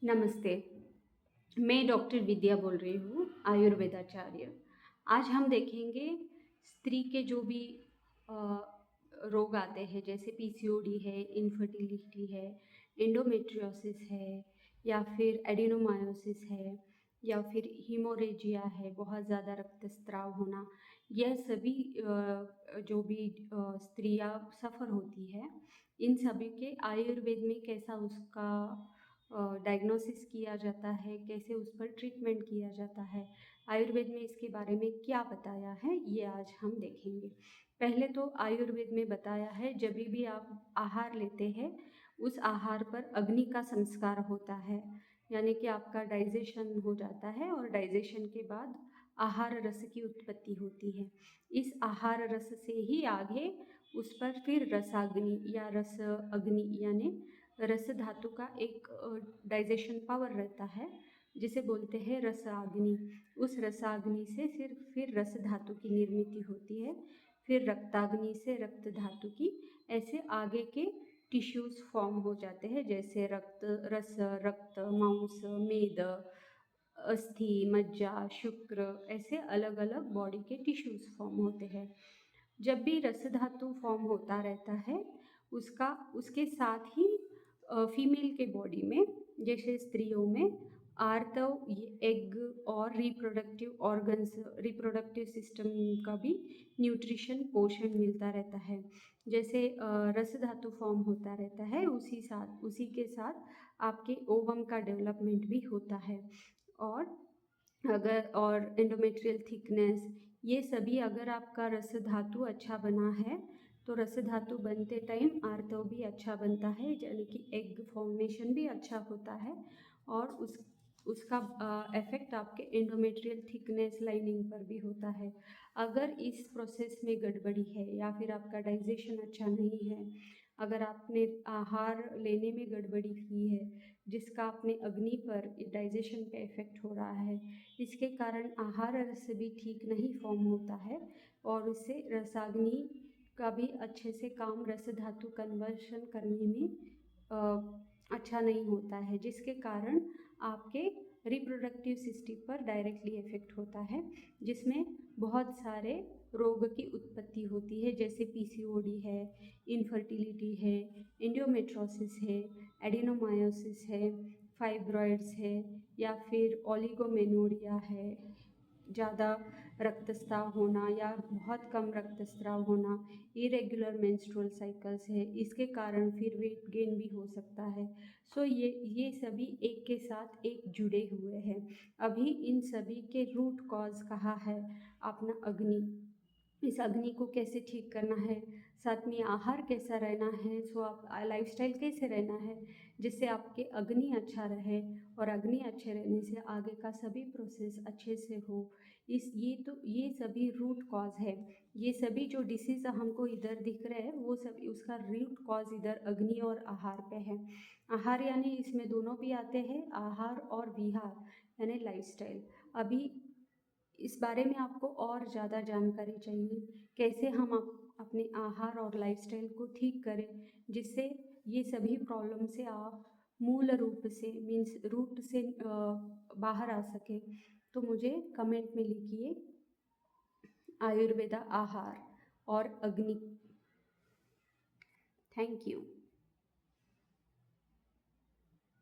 नमस्ते। मैं डॉक्टर विद्या बोल रही हूँ, आयुर्वेदाचार्य। आज हम देखेंगे स्त्री के जो भी अ, रोग आते हैं, जैसे पीसीओडी है, इनफर्टिलिटी है, एंडोमेट्रियोसिस है, या फिर एडिनोमायोसिस है, या फिर हीमोरेजिया है, बहुत ज़्यादा रक्तस्राव होना। यह सभी जो भी स्त्रियाँ सफ़र होती है, इन सभी के आयुर्वेद में कैसा उसका डायग्नोसिस किया जाता है, कैसे उस पर ट्रीटमेंट किया जाता है, आयुर्वेद में इसके बारे में क्या बताया है, ये आज हम देखेंगे। पहले तो आयुर्वेद में बताया है, जब भी आप आहार लेते हैं उस आहार पर अग्नि का संस्कार होता है, यानी कि आपका डाइजेशन हो जाता है और डाइजेशन के बाद आहार रस की उत्पत्ति होती है। इस आहार रस से ही आगे उस पर फिर रसाग्नि या रस अग्नि यानी रस धातु का एक डाइजेशन पावर रहता है, जिसे बोलते हैं रसाग्नि। उस रसाग्नि से फिर रस धातु की निर्मित होती है, फिर रक्ताग्नि से रक्त धातु की, ऐसे आगे के टिश्यूज फॉर्म हो जाते हैं, जैसे रक्त रस, रक्त, मांस, मेद, अस्थि, मज्जा, शुक्र, ऐसे अलग अलग बॉडी के टिश्यूज फॉर्म होते हैं। जब भी रस धातु फॉर्म होता रहता है, उसके साथ ही फीमेल के बॉडी में, जैसे स्त्रियों में आर्तव, एग और रिप्रोडक्टिव ऑर्गन्स, रिप्रोडक्टिव सिस्टम का भी न्यूट्रिशन, पोषण मिलता रहता है। जैसे रस धातु फॉर्म होता रहता है, उसी के साथ आपके ओवम का डेवलपमेंट भी होता है। और एंडोमेट्रियल थिकनेस, ये सभी अगर आपका रस धातु अच्छा बना है तो रस धातु बनते टाइम आर्तव भी अच्छा बनता है, यानी कि एग फॉर्मेशन भी अच्छा होता है, और उसका इफेक्ट आपके एंडोमेट्रियल थिकनेस लाइनिंग पर भी होता है। अगर इस प्रोसेस में गड़बड़ी है या फिर आपका डाइजेशन अच्छा नहीं है, अगर आपने आहार लेने में गड़बड़ी की है जिसका अपने अग्नि पर डाइजेशन पे इफेक्ट हो रहा है, इसके कारण आहार रस भी ठीक नहीं फॉर्म होता है, और उससे रसाग्नि का भी अच्छे से काम रस धातु कन्वर्शन करने में अच्छा नहीं होता है, जिसके कारण आपके रिप्रोडक्टिव सिस्टम पर डायरेक्टली इफेक्ट होता है, जिसमें बहुत सारे रोग की उत्पत्ति होती है, जैसे पीसीओडी है, इनफर्टिलिटी है, एंडोमेट्रोसिस है, एडिनोमायोसिस है, फाइब्रॉइड्स है, या फिर ओलिगोमेनोरिया है, ज़्यादा रक्तस्राव होना या बहुत कम रक्तस्राव होना, इरेगुलर मेंस्ट्रुअल साइकिल्स है, इसके कारण फिर वेट गेन भी हो सकता है। सो ये सभी एक के साथ एक जुड़े हुए हैं। अभी इन सभी के रूट कॉज कहाँ है? अपना अग्नि। इस अग्नि को कैसे ठीक करना है, साथ में आहार कैसा रहना है, सो आप लाइफस्टाइल कैसे रहना है, जिससे आपके अग्नि अच्छा रहे, और अग्नि अच्छे रहने से आगे का सभी प्रोसेस अच्छे से हो। ये सभी रूट कॉज है। ये सभी जो डिसीज़ हमको इधर दिख रहे हैं, वो सभी उसका रूट कॉज इधर अग्नि और आहार पे है। आहार यानी इसमें दोनों भी आते हैं, आहार और विहार यानी लाइफस्टाइल। अभी इस बारे में आपको और ज़्यादा जानकारी चाहिए, कैसे हम अपने आहार और लाइफस्टाइल को ठीक करें, जिससे ये सभी प्रॉब्लम से आप मूल रूप से मीन्स रूट से बाहर आ सके। तो मुझे कमेंट में लिखिए आयुर्वेदा आहार और अग्नि। Thank you.